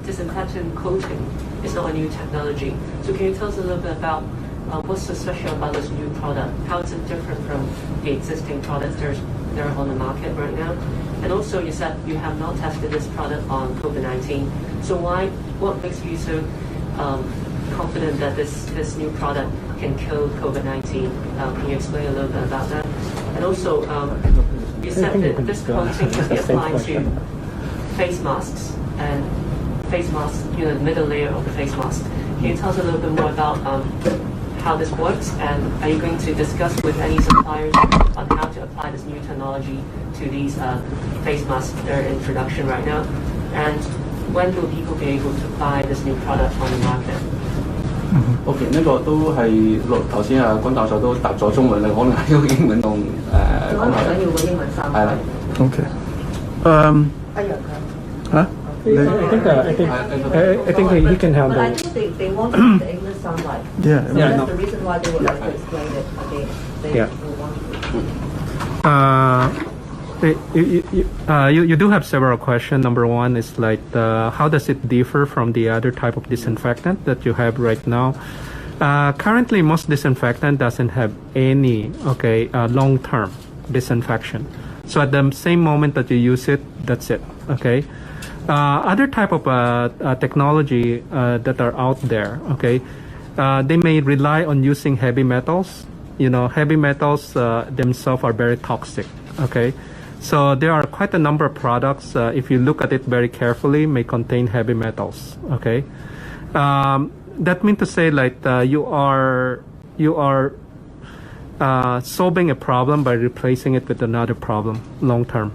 disinfectant coating is not a new technology. So can you tell us a little bit about what's so special about this new product? How is it different from the existing products that are on the market right now? And also, you said you have not tested this product on COVID-19. So what makes you so confident that this new product can kill COVID-19? Can you explain a little bit about that? And also, you said that this coating can be applied to face masks and face masks, the middle layer of the face mask. Can you tell us a little bit more about how this works, and are you going to discuss with any suppliers on how to apply this new technology to these face masks that are in production right now? And when will people be able to buy this new product on the market? OK， 呢個都係頭先關教授都答咗中文啦，可能係用英文同我想要個英文三係啦。OK， 一樣㗎。嚇？ I think he can handle. But I think they want the English sound like. Yeah. So that's the reason why they would like to explain it. They want to. You do have several questions. Number one is like how does it differ from the other type of disinfectant that you have right now? Currently, most disinfectant doesn't have any long-term disinfection. So at the same moment that you use it, that's it. Okay. Other type of technology that are out there, they may rely on using heavy metals. Heavy metals themselves are very toxic. So there are quite a number of products, if you look at it very carefully, may contain heavy metals. That means to say like you are solving a problem by replacing it with another problem long term.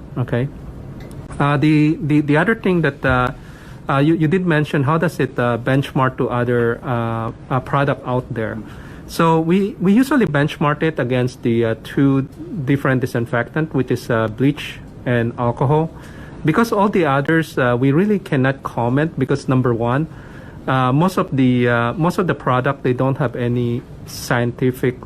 The other thing that you did mention, how does it benchmark to other product out there? So we usually benchmark it against the two different disinfectant, which is bleach and alcohol. Because all the others we really cannot comment, because number one, most of the product, they don't have any scientific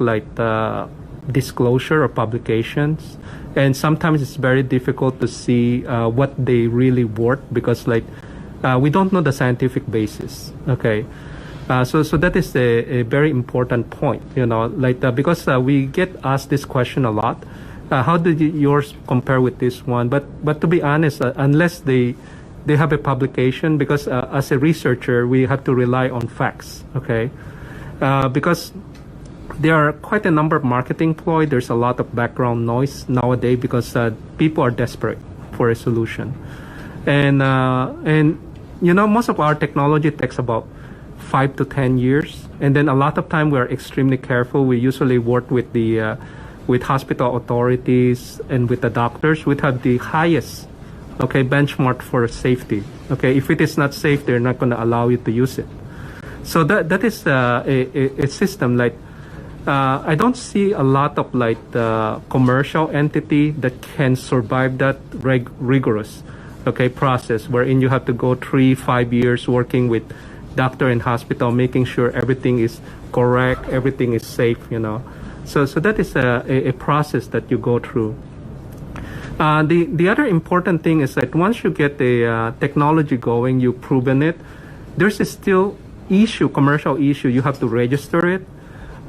disclosure or publications. And sometimes it's very difficult to see what they really worth, because we don't know the scientific basis. So that is a very important point, because we get asked this question a lot. How did yours compare with this one? But to be honest, unless they have a publication, because as a researcher we have to rely on facts. Because there are quite a number of marketing ploy. There's a lot of background noise nowadays because people are desperate for a solution, and most of our technology takes about 5 to 10 years, and then a lot of time we are extremely careful. We usually work with the with hospital authorities and with the doctors. We have the highest benchmark for safety. If it is not safe, they're not going to allow you to use it. So that is a system I don't see a lot of commercial entity that can survive that rigorous process, wherein you have to go 3-5 years working with doctor and hospital, making sure everything is correct, everything is safe. So that is a process that you go through. The other important thing is that once you get the technology going, you've proven it, there's a still commercial issue. You have to register it.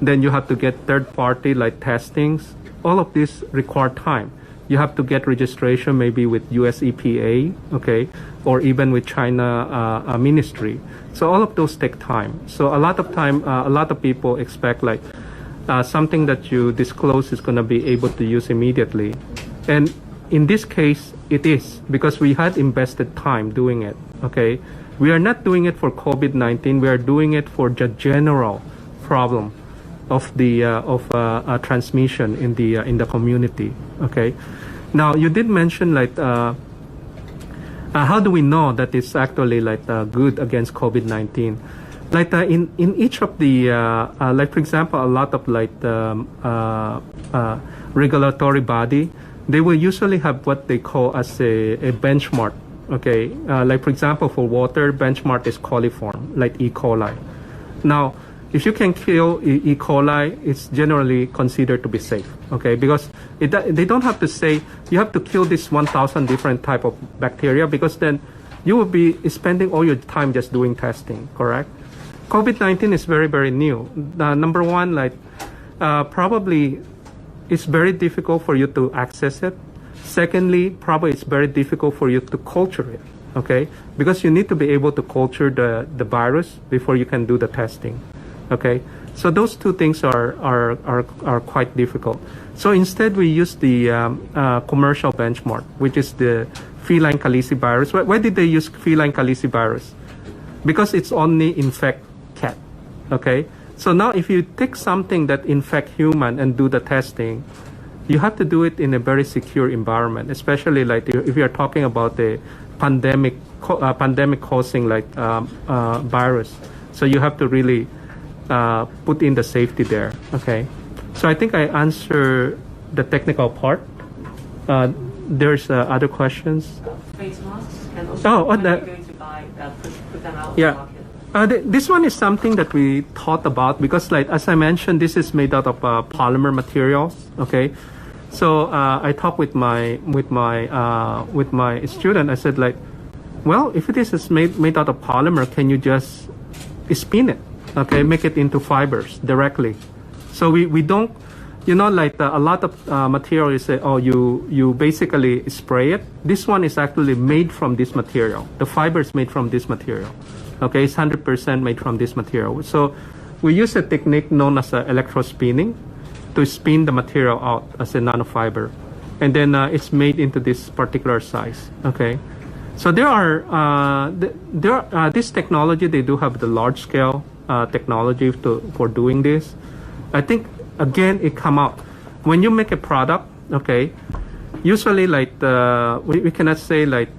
Then you have to get third-party testings. All of this require time. You have to get registration maybe with US EPA, or even with China ministry. So all of those take time. So a lot of time, a lot of people expect something that you disclose is going to be able to use immediately. And in this case, it is, because we had invested time doing it. We are not doing it for COVID-19. We are doing it for the general problem of the transmission in the community. Now you did mention how do we know that it's actually good against COVID-19? In each of the for example, a lot of regulatory body, they will usually have what they call as a benchmark. For example, for water, benchmark is coliform, like E. coli. Now, if you can kill E. coli, it's generally considered to be safe, because they don't have to say you have to kill this 1,000 different type of bacteria, because then you will be spending all your time just doing testing, correct? COVID-19 is very, very new. Number one, like probably it's very difficult for you to access it. Secondly, probably it's very difficult for you to culture it, okay? Because you need to be able to culture the virus before you can do the testing, okay? So those two things are quite difficult. So instead, we use the commercial benchmark, which is the feline calicivirus. Why did they use feline calicivirus? Because it's only infect cat, okay? So now if you take something that infect human and do the testing, you have to do it in a very secure environment, especially like if you're talking about the pandemic causing like virus. So you have to really put in the safety there, okay? So I think I answered the technical part. There's other questions. Face masks and also when are you going to buy, put them out yeah. in the market? This one is something that we thought about because, like as I mentioned, this is made out of polymer materials. Okay, so I talked with my student. I said like, well, if this is made out of polymer, can you just spin it? Okay, make it into fibers directly. So we don't, you know, like a lot of material you say, oh, you basically spray it. This one is actually made from this material. The fiber is made from this material. Okay, it's 100% made from this material. So we use a technique known as electrospinning to spin the material out as a nanofiber. And then it's made into this particular size. Okay, so there are this technology, they do have the large scale technology for doing this. I think again it come out when you make a product. Okay, usually like we cannot say like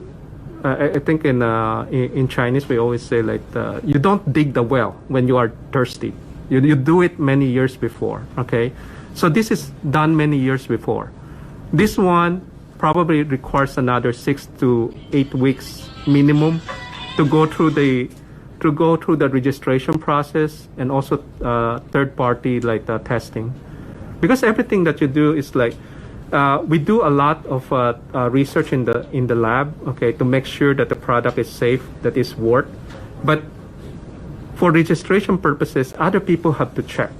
I think in Chinese we always say like you don't dig the well when you are thirsty. You do it many years before. Okay, so this is done many years before. This one probably requires another 6 to 8 weeks minimum to go through the registration process and also third party like testing, because everything that you do is like we do a lot of research in the lab, okay, to make sure that the product is safe, that is work, but for registration purposes other people have to check.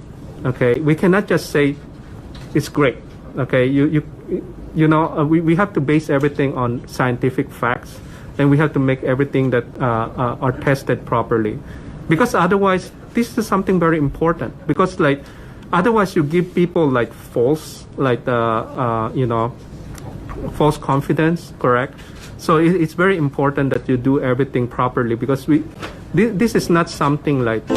Okay, we cannot just say it's great. Okay, you know we have to base everything on scientific facts. And we have to make everything that are tested properly, because otherwise this is something very important, because like otherwise you give people like false like you know false confidence, correct? So it's very important that you do everything properly, because this is not something like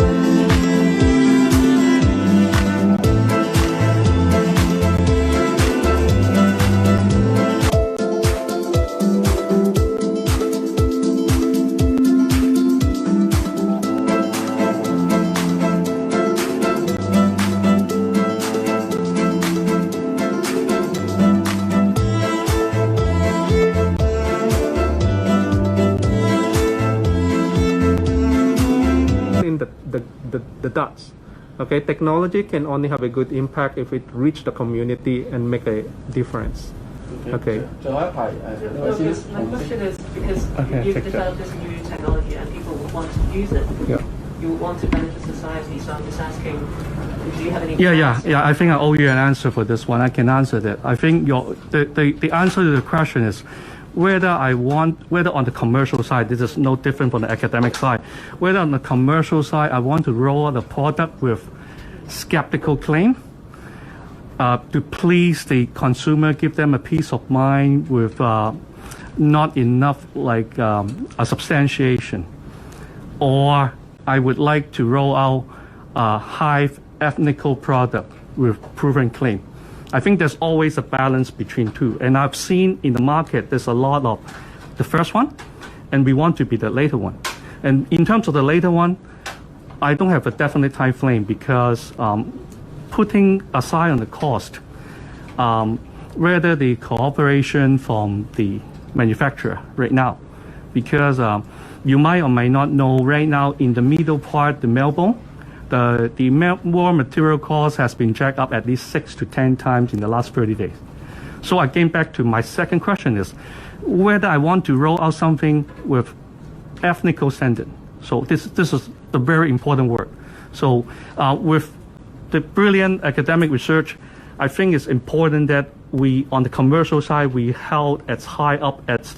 the dots. Okay, technology can only have a good impact if it reach the community and make a difference. Okay. My question is because you've developed this new technology and people want to use it. Yeah. You want to benefit society, so I'm just asking, do you have any? Yeah. I think I owe you an answer for this one. I can answer that. I think the answer to the question is whether on the commercial side, this is no different from the academic side, whether on the commercial side, I want to roll out a product with skeptical claim to please the consumer, give them a peace of mind with not enough like a substantiation, or I would like to roll out a high ethnical product with proven claim. I think there's always a balance between two. And I've seen in the market, there's a lot of the first one, and we want to be the later one. And in terms of the later one, I don't have a definite time frame, because putting aside on the cost, rather the cooperation from the manufacturer right now, because you might or might not know right now in the middle part, the Melbourne, the raw material cost has been jacked up at least 6 to 10 times in the last 30 days. So again, back to my second question is whether I want to roll out something with ethnical standard. So this is the very important word. So with the brilliant academic research, I think it's important that we, on the commercial side, we held as high up as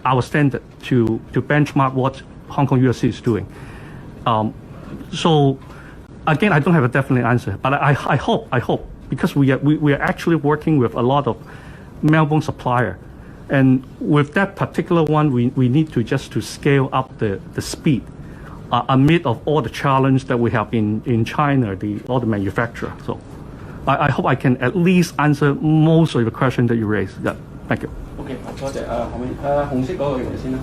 our standard to benchmark what Hong Kong USC is doing. So again, I don't have a definite answer, but I hope, because we are actually working with a lot of Melbourne supplier, and with that particular one, we need to just scale up the speed amid of all the challenge that we have in China, all the manufacturer. So I hope I can at least answer most of the question that you raised. Yeah, thank you. OK，多謝。後面紅色嗰個用先啦。